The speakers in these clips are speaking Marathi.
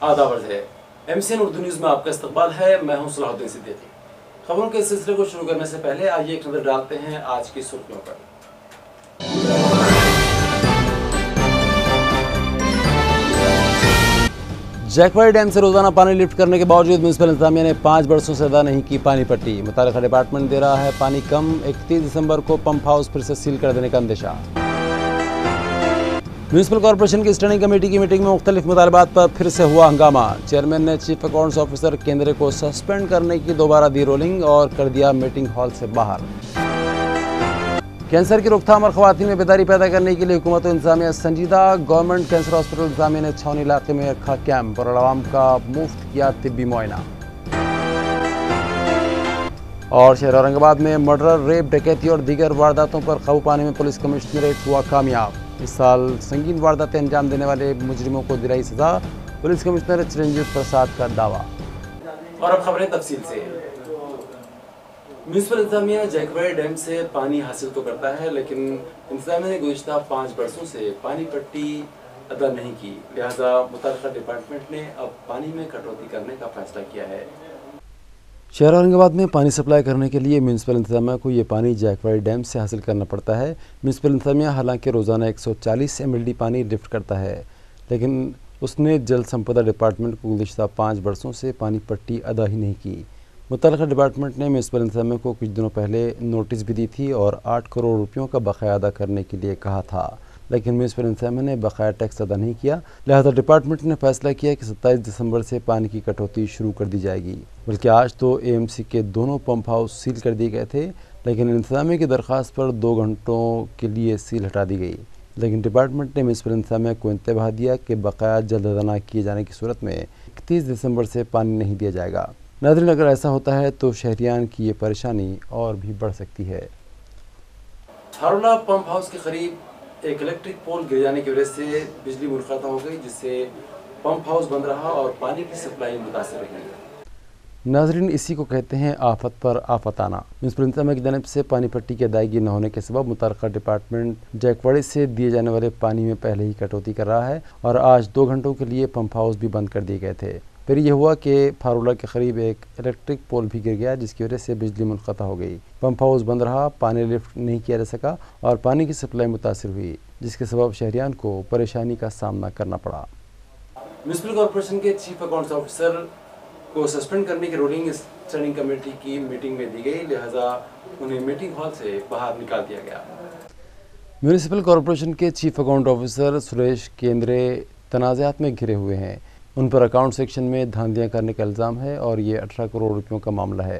आदाब है। MCN उर्दू न्यूज़ में आपका इस्तकबाल है। मैं हूं सलाहुद्दीन सिद्दीकी। खबरों के सिलसिले को शुरू करने से पहले आइए एक नजर डालते हैं आज की सुर्खियों पर। जैकवाड़ी डैम से रोजाना पानी लिफ्ट करने के बावजूद म्यूनिसिपल इंतजामिया ने 5 बरसों से अदा नहीं की पानी पट्टी। मुतालिका डिपार्टमेंट दे रहा है पानी कम। 31 दिसंबर को पंप हाउस फिर से सील कर देने का अंदेशा। म्यूनिसिपल कॉर्पोरेशन की स्टैंडिंग कमेटी की मीटिंग में मुख्तलिफ मुतालबात पर फिर से हुआ हंगामा। चेयरमैन ने चीफ अकाउंट्स ऑफिसर केंद्र को सस्पेंड करने की दोबारा दी रोलिंग और कर दिया मीटिंग हॉल से बाहर। कैंसर की रोकथाम और खवातीन में बेदारी पैदा करने के लिए हुकूमत इंतजामिया संजीदा। गवर्नमेंट कैंसर हॉस्पिटल इंतजामिया ने छावनी इलाके में रखा कैंप और आवाम का मुफ्त किया तिब्बी मुआयना। और शहर औरंगाबाद में मर्डर, रेप, डकैती और दीगर वारदातों पर काबू पाने में पुलिस कमिश्नरेट हुआ कामयाब। इस साल संगीन वारदातें अंजाम देने वाले मुजरिमों को दिलाई सजा, पुलिस कमिश्नर चिरंजीव प्रसाद का दावा। और अब खबरें तफसील से। म्यूनिसिपल इंतजामिया जैकवाड़ी डैम से पानी हासिल तो करता है, लेकिन इंतजामिया ने गुज़िश्ता 5 बरसों से पानी पट्टी अदा नहीं की। लिहाजा मुताल्लिका डिपार्टमेंट ने अब पानी में कटौती करने का फैसला किया है। शहर औरंगाबाद में पानी सप्लाई करने के लिए म्यूनिसिपल इंतजामिया को ये पानी जैकवाड़ी डैम से हासिल करना पड़ता है। म्यूनिसिपल इंतजामिया हालांकि रोज़ाना 140 mld पानी लिफ्ट करता है, लेकिन उसने जल संपदा डिपार्टमेंट को गुज़िश्ता 5 बरसों से पानी पट्टी अदा ही नहीं की। मुतल्लिका डिपार्टमेंट ने म्यूनिसिपल इंतजामिया को कुछ दिनों पहले नोटिस भी दी थी और 8 करोड़ रुपयों का बकाया अदा करने के लिए कहा था, लेकिन म्यूनिसिपल इंतजामिया ने बकाया टैक्स अदा नहीं किया। लिहाजा डिपार्टमेंट ने फैसला किया कि 27 दिसंबर से पानी की कटौती शुरू कर दी जाएगी। बल्कि आज तो AMC के दोनों पंप हाउस सील कर दिए गए थे, लेकिन इंतजामिया की दरख्वास्त पर 2 घंटों के लिए सील हटा दी गई। लेकिन डिपार्टमेंट ने म्यूनिसिपल इंतजामिया को इंतबाह दिया कि बकाया जल्द अदा न किए जाने की सूरत में 31 दिसंबर से पानी नहीं दिया जाएगा। नाज़रीन, अगर ऐसा होता है तो शहरियान की ये परेशानी और भी बढ़ सकती है। थारुला पंप हाउस के करीब एक इलेक्ट्रिक पोल गिर जाने की वजह से बिजली मुनक़ता हो गई, जिससे पंप हाउस बंद रहा और पानी की सप्लाई मुतासर रही। नाजरीन, इसी को कहते हैं आफत पर आफत आना। म्यूनिसिपल इंतजामिया की जानिब से पानी पट्टी की अदायगी न होने के सबब मुताल्लिका डिपार्टमेंट जैकवाड़ी से दिए जाने वाले पानी में पहले ही कटौती कर रहा है और आज 2 घंटों के लिए पंप हाउस भी बंद कर दिए गए थे। फिर यह हुआ कि फारुला के करीब एक इलेक्ट्रिक पोल भी गिर गया, जिसकी वजह से बिजली मुनक़ता हो गई। पंप हाउस बंद रहा, पानी लिफ्ट नहीं किया जा सका और पानी की सप्लाई मुतासिर हुई, जिसके सबब शहरियान को परेशानी का सामना करना पड़ा। म्यूनिसिपल कॉर्पोरेशन के चीफ अकाउंट्स ऑफिसर को सस्पेंड करने की रूलिंग स्टैंडिंग कमेटी की मीटिंग में दी गई, लिहाजा उन्हें मीटिंग हॉल से बाहर निकाल दिया गया। म्यूनिसिपल कॉर्पोरेशन के चीफ अकाउंट ऑफिसर सुरेश केंद्रे तनाज़ात में घिरे हुए हैं। उन पर अकाउंट सेक्शन में धांधलियाँ करने का इल्ज़ाम है और ये 18 करोड़ रुपयों का मामला है।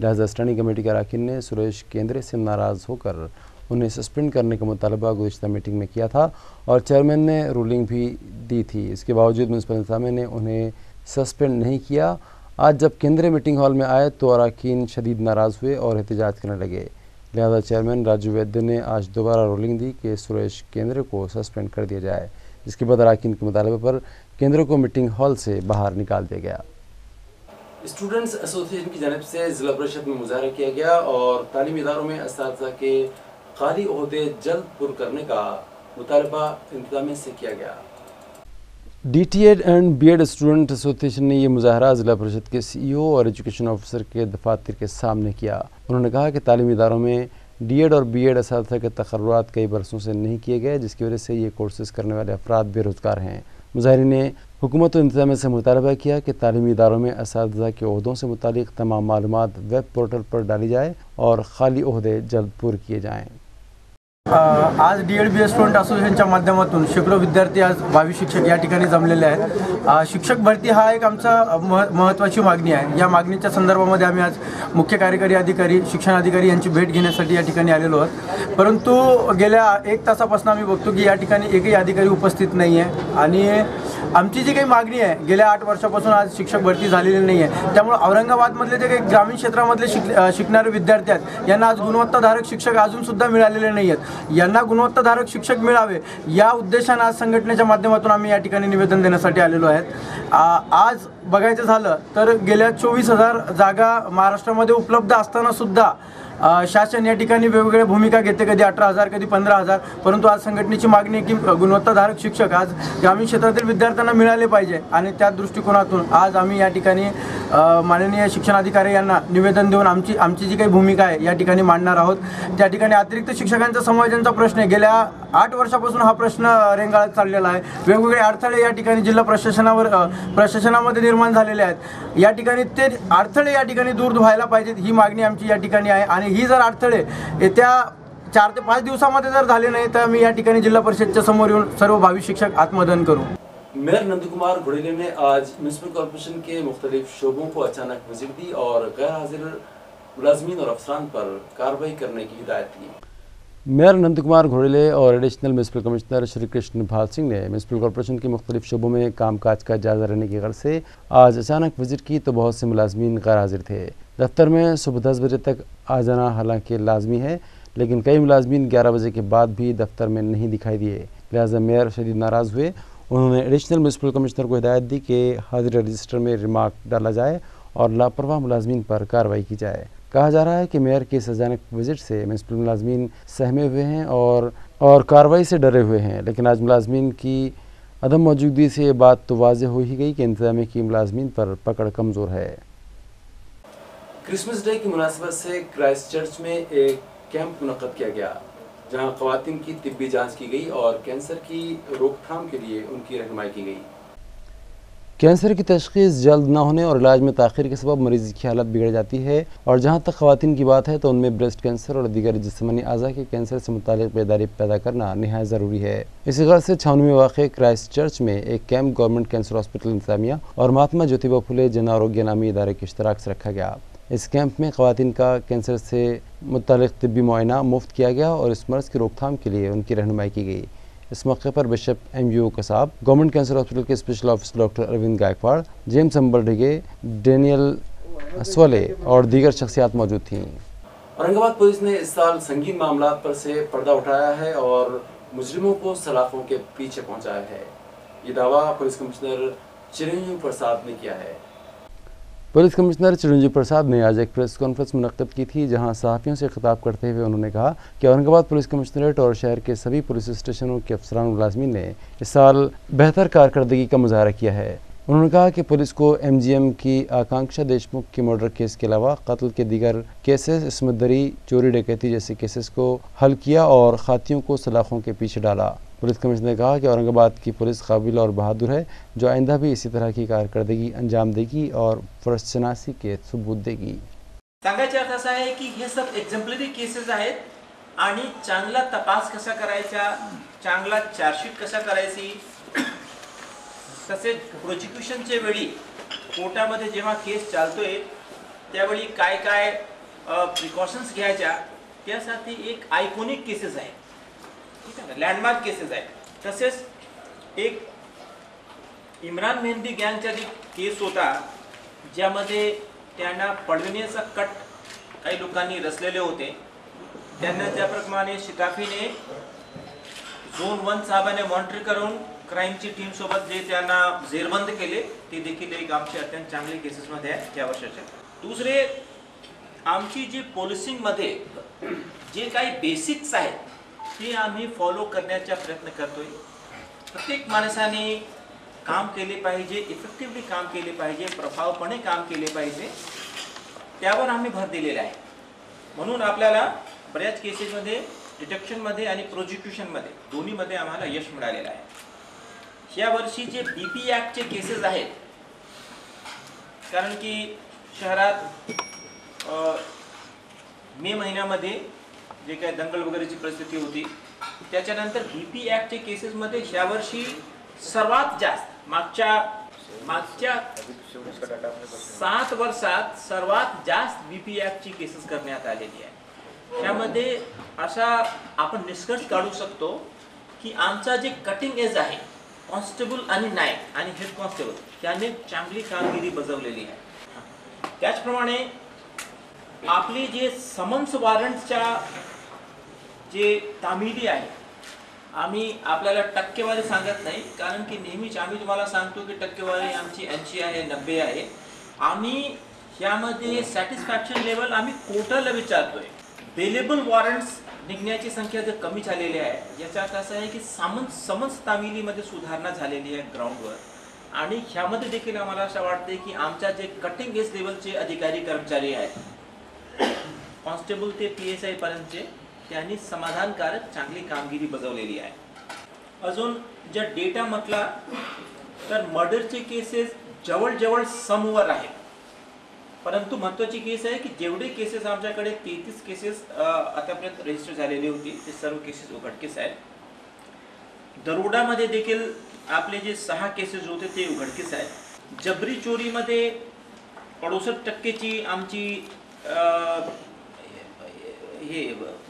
लिहाजा स्टैंडिंग कमेटी के अरकान ने सुरेश केंद्रे से नाराज़ होकर उन्हें सस्पेंड करने का मुतालबा गुज़िश्ता मीटिंग में किया था और चेयरमैन ने रूलिंग भी दी थी। इसके बावजूद म्यूनिसिपल इंतजामिया ने उन्हें सस्पेंड नहीं किया। आज जब केंद्रे मीटिंग हॉल में आए तो अरकान शदीद नाराज़ हुए और एहतजाज करने लगे। लिहाजा चेयरमैन राजू वैद्य ने आज दोबारा रूलिंग दी कि सुरेश केंद्रे को सस्पेंड कर दिया जाए, जिसके बाद अरकान के मुतालबे पर केंद्र को मीटिंग हॉल से बाहर निकाल दिया गया। स्टूडेंट्स एसोसिएशन की जानिब से जिला परिषद में मुजाहरा किया गया और तालीमी इदारों में असातिज़ा के खाली ओहदे जल्द पुर करने का मुतालबा इंतजामिया से किया गया। DTED end BEd student association ने यह मुजाहरा जिला परिषद के CEO और एजुकेशन ऑफिसर के दफातर के सामने किया। उन्होंने कहा कि तालीमी इदारों में DEd और BEd असातिज़ा के तकर्रुरात कई बरसों से नहीं किए गए, जिसकी वजह से ये कोर्सेज करने वाले अफराद बेरोज़गार हैं। मुजाहिरीन ने हुकूमत और इंतजामिया से मुतालबा किया कि तालीमी इदारों में असातिज़ा के ओहदों से मुतालिक तमाम मालूमात वेब पोर्टल पर डाली जाए और खाली ओहदे जल्द पूरे किए जाएँ। आज DEd BEd स्टुडंट असोसिएशनच्या माध्यमातून शेकडो विद्यार्थी आज 22 शिक्षक या ठिकाणी जमलेले आहेत। शिक्षक भरती हा एक आमचा महत्त्वाची मागणी आहे। या मागणीच्या संदर्भामध्ये आम्ही आज मुख्य कार्यकारी अधिकारी, शिक्षण अधिकारी यांची भेट घेण्यासाठी या ठिकाणी आलेलो आहोत। परंतु गेल्या 1 तासापासून आम्ही बघतो की या ठिकाणी एकही अधिकारी उपस्थित नाही आहे आणि आमची जी काही मागणी आहे गेल्या 8 वर्षापासून आज शिक्षक भरती झालेली नाही आहे। त्यामुळे औरंगाबादमधले जे काही ग्रामीण क्षेत्रामधले शिकणारे विद्यार्थी आहेत यांना आज गुणवत्ताधारक शिक्षक अजून सुद्धा मिळालेले नाही आहेत। यांना गुणवत्ताधारक शिक्षक मिळावे या उद्देशाने आज संघटनेच्या माध्यमातून आम्ही या ठिकाणी निवेदन देण्यासाठी आलेलो आहेत। आज बघायचं झालं तर गेल्या 24,000 जागा महाराष्ट्रामध्ये उपलब्ध असताना सुद्धा शासन या ठिकाणी वेगवेगळ्या भूमिका घेते, कधी 18,000 कधी 15,000, परंतु आज संघटनेची मागणी आहे की गुणवत्ताधारक शिक्षक आज ग्रामीण क्षेत्रातील विद्यार्थ्यांना मिळाले पाहिजे आणि त्या दृष्टिकोनातून आज आम्ही या ठिकाणी माननीय शिक्षणाधिकारी यांना निवेदन देऊन आमची जी काही भूमिका आहे या ठिकाणी मांडणार आहोत। त्या ठिकाणी अतिरिक्त शिक्षकांचा समायोजनाचा प्रश्न आहे, गेल्या 8 वर्षापासून हा प्रश्न रेंगाळत चाललेला आहे। वेगवेगळे अडथळे या ठिकाणी जिल्हा प्रशासनामध्ये निर्माण झालेले आहेत। या ठिकाणी ते अडथळे या ठिकाणी दूर व्हायला पाहिजेत, ही मागणी आमची या ठिकाणी आहे आणि ही जर अडथळे येत्या 4 ते 5 दिवसामध्ये जर झाले नाही तर आम्ही या ठिकाणी जिल्हा परिषदच्या समोर येऊन सर्व भावी शिक्षक आत्मदहन करू। मेयर नंदकुमार घोड़ेले ने आज म्यूनसिपल कॉर्पोरेशन के मुख्तलिफ शोबों को अचानक विजिट दी और गैर हाजिर मुलाजमीन और अफसरान पर कार्रवाई करने की हिदायत की। मेयर नंदकुमार घोड़ेले और additional municipal commissioner Shri Krishna भाल सिंह ने म्यूनसिपल कॉर्पोरेशन के मुख्तलिफ शोबों में कामकाज का जायजा लेने की गर्ज से आज अचानक विजिट की तो बहुत से मुलाजमीन गैर हाजिर थे। दफ्तर में सुबह 10 बजे तक आ जाना हालांकि लाजमी है, लेकिन कई मुलाजमीन 11 बजे के बाद भी दफ्तर में नहीं दिखाई दिए। लिहाजा मेयर शदीद नाराज़ हुए। उन्होंने एडिशनल म्यूनसिपल कमिश्नर को हिदायत दी कि हाजिर रजिस्टर में रिमार्क डाला जाए और लापरवाह मुलाजमीन पर कार्रवाई की जाए। कहा जा रहा है कि मेयर के इस अचानक विजिट से म्यूनसिपल मुलाजमीन सहमे हुए हैं और कार्रवाई से डरे हुए हैं, लेकिन आज मुलाजमीन की अदम मौजूदगी से ये बात तो वाज़ेह हो ही गई कि इंतजामिया की मुलाजमीन पर पकड़ कमज़ोर है। क्रिसमस डे की मुनासिबत से क्राइस्ट चर्च में एक कैंप मुनक्कद किया गया, जहां ख़वातीन की तिब्बी जांच की गई और कैंसर की रोकथाम के लिए उनकी रहनुमाई की गई। कैंसर की तशख़ीस जल्द न होने और इलाज में ताख़ीर के सबब मरीज़ की हालत बिगड़ जाती है और जहाँ तक ख़वातीन की बात है तो उनमें ब्रेस्ट कैंसर और दीगर जिस्मानी अज़ा के कैंसर से मुतालिक बेदारी पैदा करना नहायत ज़रूरी है। इसी गर्ज से छावनी में वाक़ क्राइस्ट चर्च में एक कैंप गवर्नमेंट कैंसर हॉस्पिटल इंतजामिया और महात्मा ज्योतिबा फुले जन आरोग्य नामी इदारे के इश्तराक से रखा गया। इस कैंप में ख़वातीन का कैंसर से मुतालिक तिब्बी मुआयना मुफ्त किया गया और इस मर्ज़ की रोकथाम के लिए उनकी रहनुमाई की गई। इस मौके पर bishop MUO Kasab, government cancer hospital के special officer doctor Arvind Gaikwad, James Ambardige, Daniel Swale और दीगर शख्सियात मौजूद थीं। औरंगाबाद पुलिस ने इस साल संगीन मामलात पर से पर्दा उठाया है और मुजरिमों को सलाखों के पीछे पहुंचाया है। ये दावा पुलिस कमिश्नर चिरंजीव प्रसाद ने किया है। पुलिस कमिश्नर चिरंजीव प्रसाद ने आज एक प्रेस कॉन्फ्रेंस मुनक्कद की थी, जहां सहाफ़ियों से खिताब करते हुए उन्होंने कहा कि औरंगाबाद पुलिस कमिश्नरेट और शहर के सभी पुलिस स्टेशनों के अफसरान मुलाजमीन ने इस साल बेहतर कारकर्दगी का मुजाहरा किया है। उन्होंने कहा कि पुलिस को MGM की आकांक्षा देशमुख के मर्डर केस के अलावा कत्ल के दीगर केसेस, इस्मत दरी, चोरी डकैती जैसे केसेस को हल किया और खातियों को सलाखों के पीछे डाला। पुलिस कमिश्नर ने कहा कि औरंगाबाद की पुलिस काबिल और बहादुर है, जो आइंदा भी इसी तरह की कारकर्दगी अंजाम देगी और फर्जशनासी के सबूत देगी। सांगायचा अर्थ असा आहे की हे सब एक्झम्पलरी केसेस आहेत आणि चांगला तपास कसा करायचा, चांगला चार्जशीट कसा करायची, तसेच प्रोसिक्युशनच्या वेळी कोर्टामध्ये जेव्हा केस चालतोय त्यावेळी काय काय प्रिकॉशन्स घ्यायच्या, त्यासाठी एक आयकॉनिक केसेस आहेत, ठीक आहे, लँडमार्क केसेस आहेत। तसेच एक इम्रान मेहंदी गँगचा जो केस होता, ज्यामध्ये त्यांना पडविण्याचा कट काही लोकांनी रचलेले होते, त्यांना त्याप्रमाणे शिकाफीने झोन 1 साहेबांनी मॉनिटर करून क्राईमची टीम सोबत जे त्यांना जेरबंद केले, ते देखील एक आमचे अत्यंत चांगले केसेसमध्ये आहे त्या वर्षाचे। दुसरे, आमची जी पोलिसिंगमध्ये जे काही बेसिक्स आहेत ते आम्ही फॉलो करण्याचा प्रयत्न करतोय। प्रत्येक माणसाने काम केले पाहिजे, इफेक्टिव्हली काम केले पाहिजे, प्रभावपणे काम केले पाहिजे, त्यावर आम्ही भर दिलेला आहे। म्हणून आपल्याला बऱ्याच केसेसमध्ये डिटेक्शनमध्ये आणि प्रोसिक्युशनमध्ये दोन्हीमध्ये आम्हाला यश मिळालेलं आहे। या वर्षी जे BP ॲक्टचे केसेस आहेत, कारण की शहरात मे महिन्यामध्ये जे काही दंगल वगैरेची परिस्थिती होती, त्याच्यानंतर BP ॲक्टचे केसेसमध्ये या वर्षी सर्वात जास्त मागच्या 7 वर्षात सर्वात जास्त BP ॲक्टची केसेस करण्यात आलेली आहे। त्यामध्ये असा आपण निष्कर्ष काढू शकतो की आमचा जे कटिंग एज आहे, कॉन्स्टेबल आणि नायक आणि हेड कॉन्स्टेबल यांनी चांगली कामगिरी बजावलेली आहे। त्याचप्रमाणे आपली जे समन्स वॉरंटच्या जे तामिली आहे, आम्ही आपल्याला टक्केवारी सांगत नाही, कारण की नेहमीच आम्ही तुम्हाला सांगतो की टक्केवारी आमची 80 आहे, 90 आहे। आम्ही यामध्ये सॅटिस्फॅक्शन लेवल आम्ही कोर्टाला विचारतोय बेलेबल वॉरंट्स निघण्याची संख्या जर कमी झालेली आहे याचा अर्थ असा आहे की समन्स तामिलीमध्ये सुधारणा झालेली आहे ग्राउंडवर. आणि ह्यामध्ये देखील आम्हाला असं वाटते की आमच्या जे कटिंग एज लेवलचे अधिकारी कर्मचारी आहेत कॉन्स्टेबल ते PSI पर्यंतचे त्यांनी समाधानकारक चांगली कामगिरी बजावलेली आहे. अजून जर डेटा म्हटला तर मर्डरचे केसेस जवळजवळ समवर आहेत. परंतु महत्त्वाची केस आहे की जेवढे केसेस आमच्याकडे 33 केसेस आतापर्यंत रजिस्टर झालेली होती ते सर्व केसेस उघडकीस आहेत. दरोडामध्ये देखील आपले जे 6 केसेस होते ते उघडकीस आहेत. जबरी चोरीमध्ये 68% आमची हे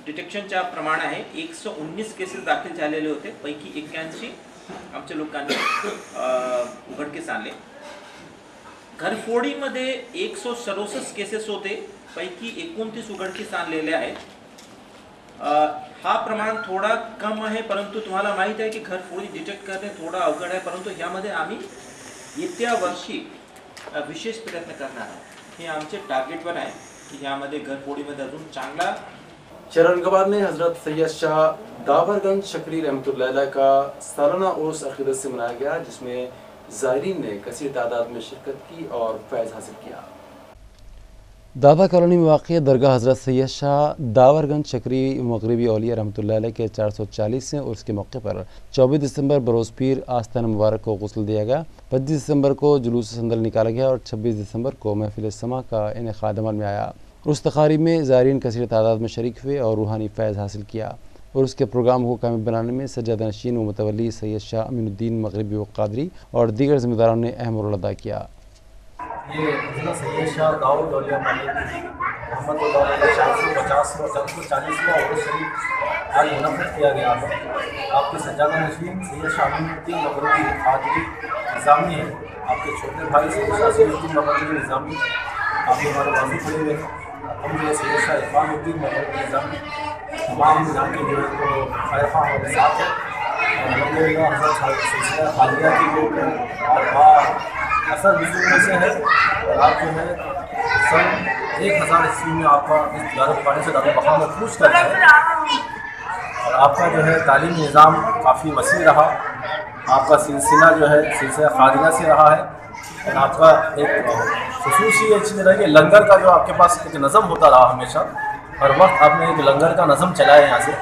डिटेक्शनच्या प्रमाण आहे. 119 केसेस दाखल झालेले होते, पैकी 81 आमच्या लोकांनी उघडकीस आणले. घरफोडीमध्ये 167 केसेस होते, पैकी 29 उघडकीस आणलेले आहेत. हा प्रमाण थोडा कम आहे, परंतु तुम्हाला माहित आहे की घरफोडी डिटेक्ट करणे थोडा अवघड आहे. परंतु ह्यामध्ये आम्ही येत्या वर्षी विशेष प्रयत्न करणार आहोत. हे आमचे टार्गेटवर आहे की ह्यामध्ये घरफोडीमध्ये अजून चांगला. शरणगबाद में हजरत सैयद शाह दावरगंज शकरी रहमतुल्लाह अलैह का सालाना उर्स अकीदत से मनाया गया, जिसमें ज़ायरीन ने कसीर तादाद में शिरकत की और फैज़ हासिल किया. दादा कॉलोनी में वाक़ दरगाह हज़रत सैयद शाह दावरगंज शकरी मगरबी औलिया रहमतुल्लाह अलैह के 440 उर्स के मौके पर 24 दिसंबर बरोज़ पीर आस्तान मुबारक को गुस्ल दिया गया. 25 दिसंबर को जुलूस संदल निकाला गया और 26 दिसंबर को महफिल समा का इनेकाद अमल में आया. उर्स तकारीब में ज़ायरीन कसीर तादाद में शरीक हुए और रूहानी फैज़ हासिल किया. और उसके प्रोग्राम को कामयाब बनाने में सज्जादा नशीन व मुतवल्ली सैयद शाह अमीनुद्दीन मगरबी व कादरी और दीगर ज़िम्मेदारों ने अहम रोल अदा किया. ये हज़रत सैयद शाह दाऊद औलिया मोहम्मद 450 और शरीफ आज मुनक़्क़िद किया गया था. आपके सज्जादा नशीन सैयद शाह अमीनुद्दीन मगरबी कादरी निज़ामी है. आपके छोटे भाई सैयद शाह अमीनुद्दीन मगरबी निज़ामी आपके हमारे बाजू खड़े हुए हैं. हम जो है सैयद शाह इरफानुद्दीन मगरबी निज़ामी तमाम यहाँ के जो है तो खैरखा और साथ है. अलहम्दुलिल्लाह हज़रत सिलसिला हालिया की जो असर बिजुल में से है. और आप जो है सन 1000 ईस्वी में आपका इस दारुल पानी से ज़्यादा मकाम में कूच करता है. और आपका जो है तालीमी निज़ाम काफ़ी वसी रहा. आपका सिलसिला जो है सिलसिला खादिया से रहा है. और आपका एक ख़ुसूसी चीज़ रहा कि लंगर का जो आपके पास एक नज़म होता रहा हमेशा. हर वक्त आपने एक लंगर का नज़म चलाया यहाँ से.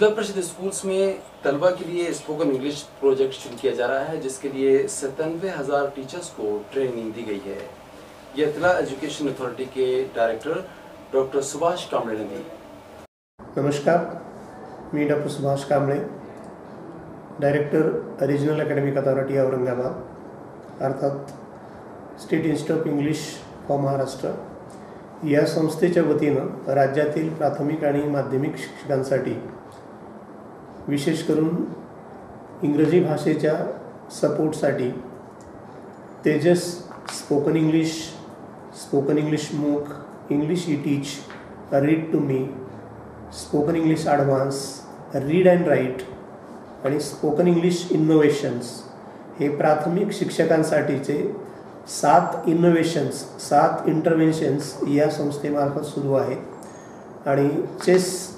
जिला परिषद स्कूल्स में तलबा के लिए स्पोकन इंग्लिश प्रोजेक्ट शुरू किया जा रहा है, जिसके लिए 97,000 टीचर्स को ट्रेनिंग दी गई है। यह इत्तला एजुकेशन अथॉरिटी के डायरेक्टर डॉक्टर सुभाष कांबळे ने दी। नमस्कार, मी doctor Subhash Kamble, director regional academic authority Aurangabad, अर्थात state institute of English for Maharashtra या संस्थेच्या वतीनं राज्यातील प्राथमिक आणि माध्यमिक शिक्षकांसाठी विशेष करून इंग्रजी भाषेच्या सपोर्टसाठी तेजस स्पोकन इंग्लिश मूक, English e teach, read to me, spoken English advance, read and write आणि स्पोकन इंग्लिश इनोव्हेशन्स हे प्राथमिक शिक्षकांसाठीचे 7 इनोव्हेशन्स, 7 इंटरव्हेन्शन्स या संस्थेमार्फत सुरू आहेत। आणि चेस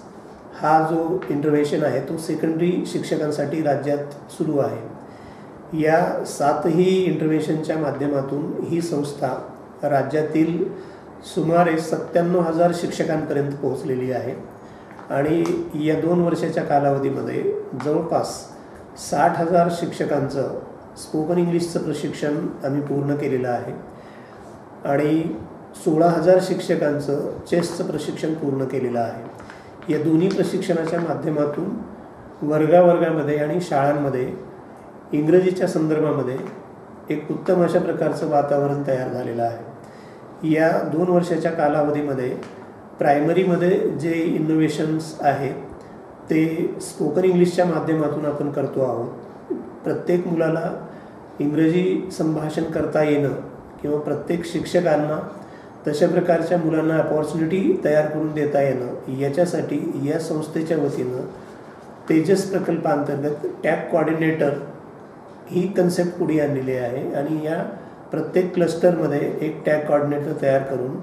हा जो इंटरव्हेन्शन आहे तो सेकंडरी शिक्षकांसाठी राज्यात सुरू आहे। या 7ही इंटरव्हेन्शनच्या माध्यमातून ही संस्था राज्यातील सुमारे 97,000 शिक्षकांपर्यंत पोहोचलेली आहे आणि या 2 वर्षाच्या कालावधीमध्ये जवळपास 60,000 शिक्षकांचं स्पोकन इंग्लिशचं प्रशिक्षण आम्ही पूर्ण केलेलं आहे आणि 16,000 शिक्षकांचं चेसचं प्रशिक्षण पूर्ण केलेलं आहे। या दोन्ही प्रशिक्षणाच्या माध्यमातून वर्गामध्ये आणि शाळांमध्ये इंग्रजीच्या संदर्भामध्ये एक उत्तम अशा प्रकारचं वातावरण तयार झालेलं आहे। या 2 वर्षाच्या कालावधीमध्ये प्रायमरीमध्ये जे इनोव्हेशन्स आहेत ते स्पोकन इंग्लिशच्या माध्यमातून आपण करतो आहोत। प्रत्येक मुलाला इंग्रजी संभाषण करता येणं किंवा प्रत्येक शिक्षकांना तशा प्रकारच्या मुलांना अपॉर्च्युनिटी तयार करून देता येणं याच्यासाठी या संस्थेच्या वतीनं तेजस प्रकल्पांतर्गत टॅग कोऑर्डिनेटर ही कन्सेप्ट पुढे आणलेली आहे आणि या प्रत्येक क्लस्टरमध्ये एक टॅग कोऑर्डिनेटर तयार करून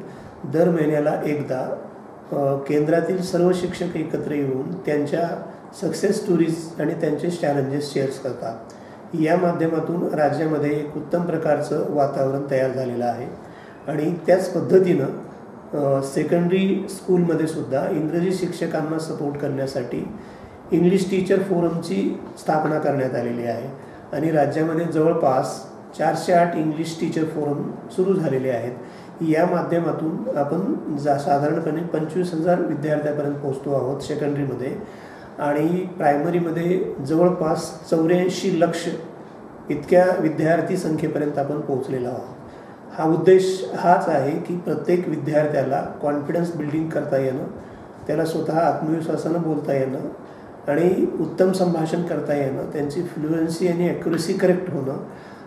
दर महिन्याला एकदा केंद्रातील सर्व शिक्षक एकत्र येऊन त्यांच्या सक्सेस स्टोरीज आणि त्यांचे चॅलेंजेस शेअर करतात। या माध्यमातून राज्यामध्ये एक उत्तम प्रकारचं वातावरण तयार झालेलं आहे आणि त्याच पद्धतीनं सेकंडरी स्कूलमध्ये सुद्धा इंग्रजी शिक्षकांना सपोर्ट करण्यासाठी इंग्लिश टीचर फोरमची स्थापना करण्यात आलेली आहे आणि राज्यामध्ये जवळपास 408 इंग्लिश टीचर फोरम सुरू झालेले आहेत। या माध्यमातून आपण साधारणपणे 25,000 विद्यार्थ्यापर्यंत पोहोचतो आहोत सेकंडरीमध्ये आणि प्रायमरीमध्ये जवळपास 84 लक्ष इतक्या विद्यार्थी संख्येपर्यंत आपण पोहोचलेलो आहोत। हा उद्देश हाच आहे की प्रत्येक विद्यार्थ्याला कॉन्फिडन्स बिल्डिंग करता येणं, त्याला स्वतः आत्मविश्वासानं बोलता येणं आणि उत्तम संभाषण करता येणं, त्यांची फ्लुएन्सी आणि ॲक्युरसी करेक्ट होणं,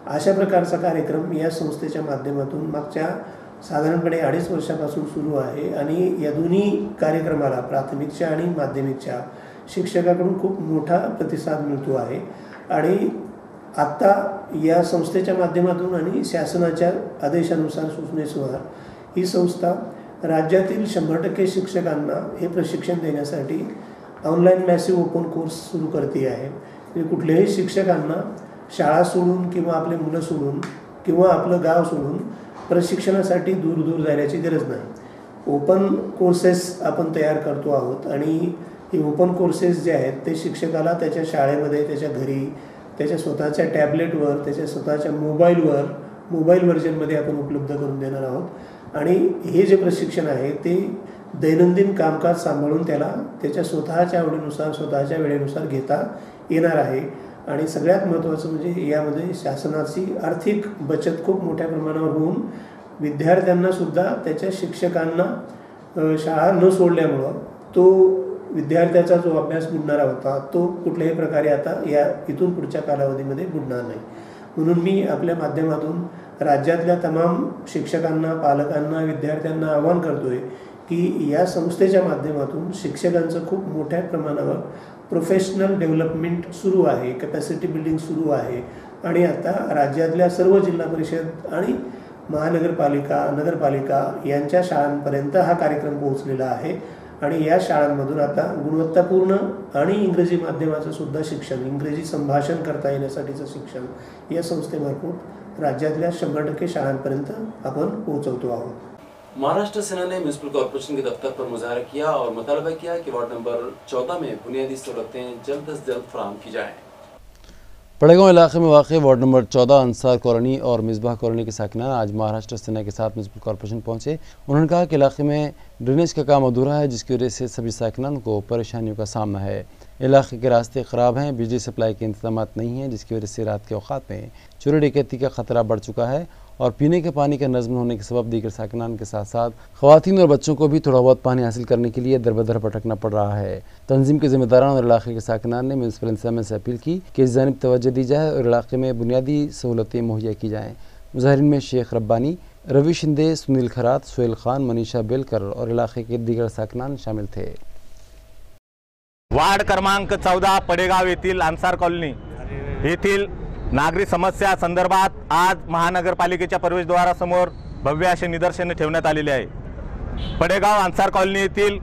अशा प्रकारचा कार्यक्रम या संस्थेच्या माध्यमातून मागच्या साधारणपणे 2.5 वर्षापासून सुरू आहे आणि या दोन्ही कार्यक्रमाला प्राथमिकच्या आणि माध्यमिकच्या शिक्षकाकडून खूप मोठा प्रतिसाद मिळतो आहे आणि आत्ता या संस्थेच्या माध्यमातून आणि शासनाच्या आदेशानुसार सूचनेनुसार ही संस्था राज्यातील 100% शिक्षकांना हे प्रशिक्षण देण्यासाठी ऑनलाईन मॅसिव्ह ओपन कोर्स सुरू करते आहे। म्हणजे कुठल्याही शिक्षकांना शाळा सोडून किंवा आपले मुलं सोडून किंवा आपलं गाव सोडून प्रशिक्षणासाठी दूर जाण्याची गरज नाही। ओपन कोर्सेस आपण तयार करतो आहोत आणि हे ओपन कोर्सेस जे आहेत ते शिक्षकाला त्याच्या शाळेमध्ये, त्याच्या घरी, त्याच्या स्वतःच्या टॅबलेटवर, त्याच्या स्वतःच्या मोबाईल व्हर्जनमध्ये आपण उपलब्ध करून देणार आहोत आणि हे जे प्रशिक्षण आहे ते दैनंदिन कामकाज सांभाळून त्याला त्याच्या स्वतःच्या आवडीनुसार, स्वतःच्या वेळेनुसार घेता येणार आहे। आणि सगळ्यात महत्त्वाचं म्हणजे यामध्ये शासनाची आर्थिक बचत खूप मोठ्या प्रमाणावर होऊन विद्यार्थ्यांनासुद्धा त्याच्या शिक्षकांना शाळा न सोडल्यामुळं तो विद्यार्थ्याचा जो अभ्यास बुडणारा होता तो कुठल्याही प्रकारे आता इथून पुढच्या कालावधीमध्ये बुडणार नाही। म्हणून मी आपल्या माध्यमातून राज्यातल्या तमाम शिक्षकांना, पालकांना, विद्यार्थ्यांना आवाहन करतोय की या संस्थेच्या माध्यमातून शिक्षकांचं खूप मोठ्या प्रमाणावर प्रोफेशनल डेव्हलपमेंट सुरू आहे, कॅपॅसिटी बिल्डिंग सुरू आहे आणि आता राज्यातल्या सर्व जिल्हा परिषद आणि महानगरपालिका, नगरपालिका यांच्या शाळांपर्यंत हा कार्यक्रम पोहोचलेला आहे आणि या शाळांमधून आता गुणवत्तापूर्ण आणि इंग्रजी माध्यमाचं सुद्धा शिक्षण, इंग्रजी संभाषण करता येण्यासाठीचं शिक्षण या संस्थेमार्फत राज्यातल्या 100% शाळांपर्यंत आपण पोहोचवतो आहोत। महाराष्ट्र सेना ने म्यूनिसिपल कॉर्पोरेशन के दफ्तर पर मुजाहरा किया और मुतालबा किया कि वार्ड नंबर 14 में बुनियादी सहूलतें जल्द से जल्द फराहम की जाएँ। पड़ेगांव इलाके में वाक़ वार्ड नंबर 14 अंसार कॉलोनी और मिसबाह कॉलोनी के साकिनान आज महाराष्ट्र सेना के साथ म्यूनिसिपल कॉर्पोरेशन पहुंचे। उन्होंने कहा कि इलाके में ड्रेनेज का काम अधूरा है, जिसकी वजह से सभी साकिनान को परेशानियों का सामना है। इलाके के रास्ते ख़राब हैं, बिजली सप्लाई के इंतजाम नहीं हैं, जिसकी वजह से रात के औक़ात में चोरी डकैती का ख़तरा बढ़ चुका है और पीने के पानी का नज़म होने के सबब दीगर साकिनान के साथ साथ ख़वातीन और बच्चों को भी थोड़ा बहुत पानी हासिल करने के लिए दर बदर भटकना पड़ रहा है। तंजीम के ज़िम्मेदारान और इलाके के साकिनान ने म्यूनिसिपल इंतज़ामिया से अपील की कि इस जानिब तवज्जो दी जाए और इलाके में बुनियादी सहूलतें मुहैया की जाएँ। मुजाहिरीन में शेख रब्बानी, रवि शिंदे, सुनील खरात, सोहेल खान, मनीषा बेलकर और इलाके के दीगर साकिनान शामिल थे। वार्ड क्रमांक 14 पडेगाव येथील अंसार कॉलनी येथील नागरी समस्या संदर्भात आज महानगरपालिकेच्या प्रवेशद्वारासमोर भव्य असे निदर्शने ठेवण्यात आलेले आहे। पडेगाव अंसार कॉलनी येथील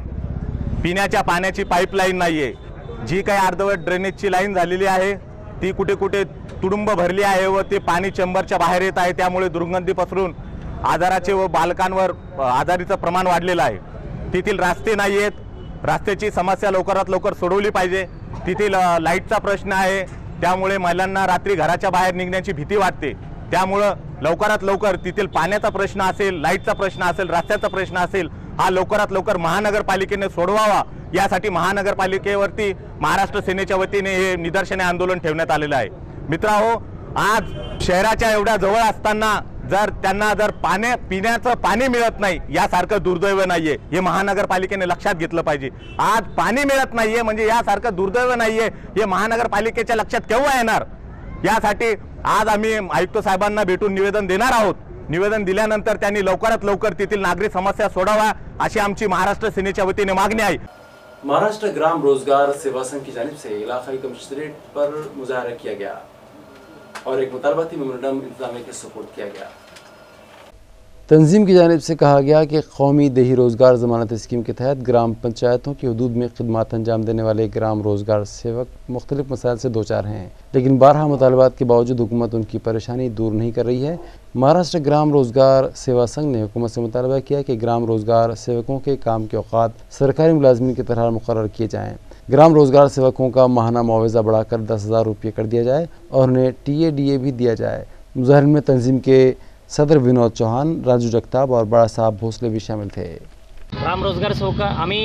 पिण्याच्या पाण्याची पाईपलाईन नाहीये, जी काही अर्धवट ड्रेनेजची लाईन झालेली आहे ती कुठे कुठे तुडुंब भरली आहे व ते पाणी चेंबरच्या बाहेर येत आहे, त्यामुळे दुर्गंधी पसरून आजाराचे व बालकांवर आजारीचं प्रमाण वाढलेलं आहे। तेथील रस्ते नाहीयेत, रस्त्याची समस्या लवकरात लवकर सोडवली पाहिजे। तेथील लाईटचा प्रश्न आहे, त्यामुळे महिलांना रात्री घराच्या बाहेर निघण्याची भीती वाटते, त्यामुळे लवकरात लवकर तेथील पाण्याचा प्रश्न असेल, लाईटचा प्रश्न असेल, रस्त्याचा प्रश्न असेल, हा लवकरात लवकर महानगरपालिकेने सोडवावा, यासाठी महानगरपालिकेवरती महाराष्ट्र सेनेच्या वतीने हे निदर्शने आंदोलन ठेवण्यात आलेले आहे। मित्रांनो, आज शहराच्या एवढ्या जवळ असताना जर त्यांना पिण्याचं पाणी मिळत नाही यासारखं दुर्दैव नाहीये, हे महानगरपालिकेने लक्षात घेतलं पाहिजे। आज पाणी मिळत नाहीये म्हणजे यासारखं दुर्दैव नाहीये, हे महानगरपालिकेच्या लक्षात केव्हा येणार, यासाठी आज आम्ही आयुक्त साहेबांना भेटून निवेदन देणार आहोत। निवेदन दिल्यानंतर त्यांनी लवकरात लवकर तेथील नागरिक समस्या सोडवा, अशी आमची महाराष्ट्र सेनेच्या वतीने मागणी आहे। महाराष्ट्र ग्राम रोजगार सेवा संघ की जानिब से इलाकाई कमिश्नरेट पर मुजाहरा किया गया और एक मुतालबाती मेमोरेंडम इंतजामिया के सपोर्ट किया गया। तंजीम की जानिब से कहा गया कि कौमी देही रोज़गार ज़मानत स्कीम के तहत ग्राम पंचायतों की हदूद में खिदमात अंजाम देने वाले ग्राम रोज़गार सेवक मुख्तलिफ मसाइल से दो चार हैं, लेकिन 12 मुतालबात के बावजूद हुकूमत उनकी परेशानी दूर नहीं कर रही है। महाराष्ट्र ग्राम रोज़गार सेवा संघ ने हुकूमत से मुतालबा किया कि ग्राम रोज़गार सेवकों के काम के औकात सरकारी मुलाजमीन की तरह मुकर्रर किए जाएँ। ग्राम रोज़गार सेवकों का माहाना मुआवजा बढ़ाकर 10,000 रुपये कर दिया जाए और उन्हें TADA भी दिया जाए। मुजाहिरीन में तंजीम के सदर विनोद चौहान, राजू जगताप और बड़ा साहब भोसले भी शामिल थे। ग्राम रोजगार सेवक आम्ही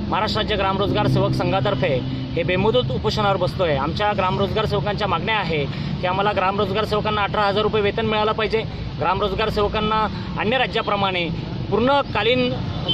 महाराष्ट्र राज्य ग्राम रोजगार सेवक संघातर्फे हे बेमुदत उपोषणावर बसतोय। आमच्या ग्राम रोजगार सेवकांच्या मागण्या आहे की आम्हाला ग्राम रोजगार सेवकांना 18,000 रुपये वेतन मिळालं पाहिजे। ग्राम रोजगार सेवकांना अन्य राज्याप्रमाणे पूर्णकालीन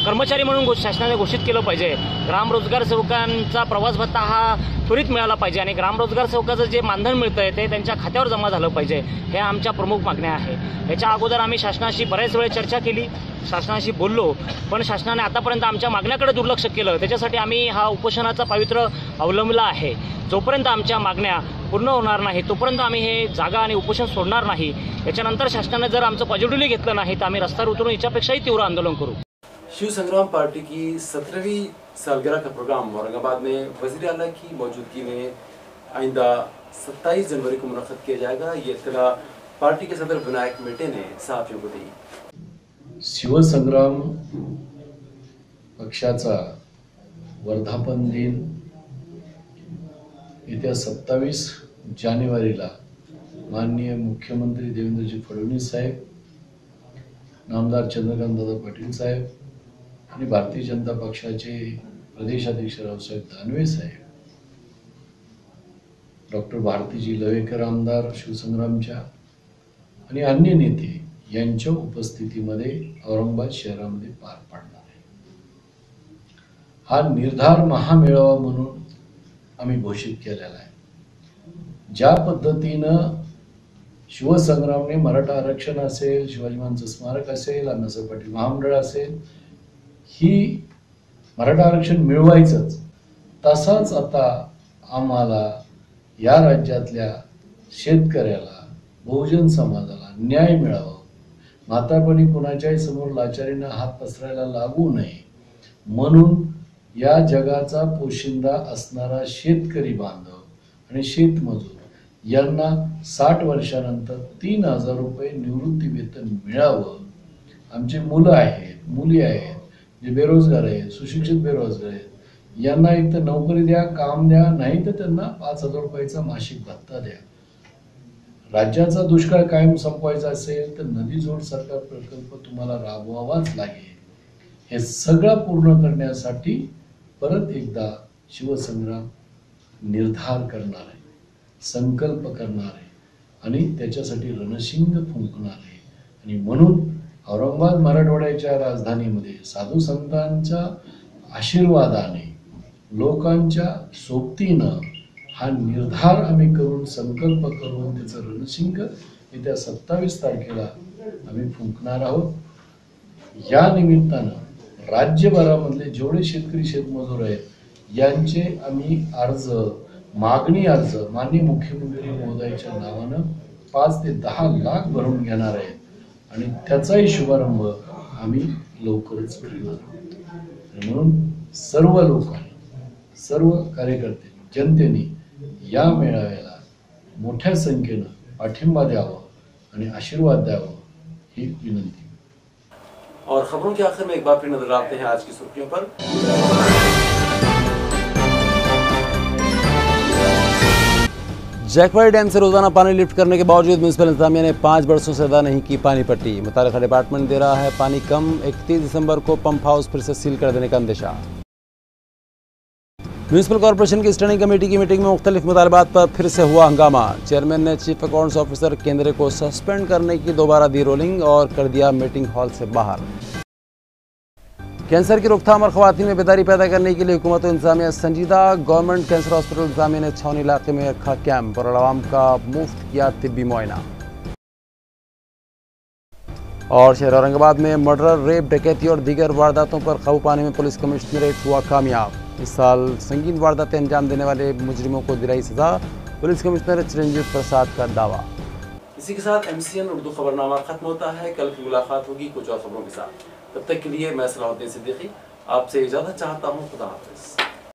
कर्मचारी म्हणून शासनाने घोषित केलं पाहिजे। ग्राम रोजगार सेवकांचा प्रवास भत्ता हा त्वरित मिळाला पाहिजे आणि ग्राम रोजगार सेवकाचं जे मानधन मिळतंय ते त्यांच्या खात्यावर जमा झालं पाहिजे, हे आमच्या प्रमुख मागण्या आहे। याच्या अगोदर आम्ही शासनाशी बऱ्याच वेळा चर्चा केली, शासनाशी बोललो, पण शासनाने आतापर्यंत आमच्या मागण्याकडे दुर्लक्ष केलं। त्याच्यासाठी आम्ही हा उपोषणाचा पवित्र अवलंबला आहे। जोपर्यंत आमच्या मागण्या पूर्ण होणार नाही तोपर्यंत आम्ही हे जागा आणि उपोषण सोडणार नाही। याच्यानंतर शासनाने जर आमचं पॉझिटिव्हली घेतलं नाही तर आम्ही रस्त्यावर उतरून याच्यापेक्षाही तीव्र आंदोलन करू। शिव संग्राम पार्टी की 17वीं सालगिरह का प्रोग्राम औरंगाबाद में वज़ीर आला की मौजूदगी में आइंदा 27 जनवरी को मुनक़्क़द किया जाएगा। ये इत्तला पार्टी के सदर विनायक मेटे ने सहाफ़ियों को दी। शिवसंग्राम पक्षाचा वर्धापन दिन येत्या 27 जानेवारीला माननीय मुख्यमंत्री देवेंद्रजी फडणवीस साहेब, नामदार चंद्रकांतदादा पाटील साहेब आणि भारतीय जनता पक्षाचे प्रदेशाध्यक्ष रावसाहेब दानवे साहेब, डॉक्टर भारतीजी लवेकर आमदार शिवसंग्रामच्या आणि अन्य नेते यांच्या उपस्थितीमध्ये औरंगाबाद शहरामध्ये पार पाडणार आहे। हा निर्धार महामेळावा म्हणून आम्ही घोषित केलेला आहे। ज्या पद्धतीनं शिवसंग्रामने मराठा आरक्षण असेल, शिवाजी महाराजांचं स्मारक असेल, अण्णासाहेब पाटील महामंडळ असेल, ही मराठा आरक्षण मिळवायचंच, तसाच आता आम्हाला या राज्यातल्या शेतकऱ्याला, बहुजन समाजाला न्याय मिळावा, म्हातारपणी कुणाच्याही समोर लाचारीनं हात पसरायला लागू नये म्हणून या जगाचा पोशिंदा असणारा शेतकरी बांधव आणि शेतमजूर यांना 60 वर्षानंतर 3,000 रुपये निवृत्ती वेतन मिळावं। आमचे मुलं आहेत, मुली आहेत, जे बेरोजगार आहेत, सुशिक्षित बेरोजगार आहेत, यांना एक तर नोकरी द्या, काम द्या, नाही तर त्यांना 5,000 रुपयाचा मासिक भत्ता द्या. राज्याचा दुष्काळ कायम संपवायचा असेल तर नदी जोड सरकार प्रकल्प तुम्हाला राबवावाच लागेल. हे सगळं पूर्ण करण्यासाठी परत एकदा शिवसंग्राम निर्धार करणार आहे, संकल्प करणार आहे आणि त्याच्यासाठी रणशिंग फुंकणार आहे. आणि म्हणून औरंगाबाद मराठवाड्याच्या राजधानीमध्ये साधू संतांच्या आशीर्वादाने, लोकांच्या सोबतीनं हा निर्धार आम्ही करून, संकल्प करून त्याचं रणशिंग येत्या 27 तारखेला आम्ही फुंकणार आहोत. या निमित्तानं राज्यभरामधले जेवढे शेतकरी शेतमजूर आहेत यांचे आम्ही मागणी अर्ज माननीय मुख्यमंत्री महोदयाच्या नावानं 5 ते 10 लाख भरून घेणार आहेत आणि त्याचाही शुभारंभ आम्ही लवकरच करणार आहोत. म्हणून सर्व लोकांनी, सर्व कार्यकर्ते, जनतेने या मेळाव्याला मोठ्या संख्येनं पाठिंबा द्यावा आणि आशीर्वाद द्यावा ही विनंती. और खबरों के आखिर में एक बार फिर नजर डालते हैं आज की सुर्खियों पर। जैकवाई डैम से रोजाना पानी लिफ्ट करने के बावजूद म्यूनसिपल इंतजामिया ने 5 बरसों से अदा नहीं की पानी पट्टी। मुतालिका डिपार्टमेंट दे रहा है पानी कम। 31 दिसंबर को पंप हाउस फिर से सील कर देने का अंदेशा। म्यूनसिपल कॉर्पोरेशन की स्टैंडिंग कमेटी की मीटिंग में मुख्तलिफ मुतालबात पर फिर से हुआ हंगामा। चेयरमैन ने चीफ अकाउंट्स ऑफिसर केंद्र को सस्पेंड करने की दोबारा दी रोलिंग और कर दिया मीटिंग हॉल से बाहर। कैंसर की रोकथाम और खवातीन में बेदारी पैदा करने के लिए हुकूमत इंतजामिया संजीदा। गवर्नमेंट कैंसर हॉस्पिटल इंतजामिया ने छावनी इलाके में रखा कैंप और आवाम का मुफ्त किया तिब्बी मुआयना। और शहर औरंगाबाद में मर्डर, रेप, डकैती और दीगर वारदातों पर काबू पाने में पुलिस कमिश्नरेट हुआ कामयाब। इस साल संगीन वारदातें अंजाम देने वाले मुजरिमों को दिलाई सजा। पुलिस कमिश्नर चिरंजीव प्रसाद का दावा। इसी के साथ MCN उर्दू खबरनामा खत्म होता है। कल की मुलाकात होगी कुछ और खबरों के साथ। तब तक के लिए मैं सलाहुद्दीन सिद्दीकी आपसे इजाज़त चाहता हूँ। खुदा हाफिज़।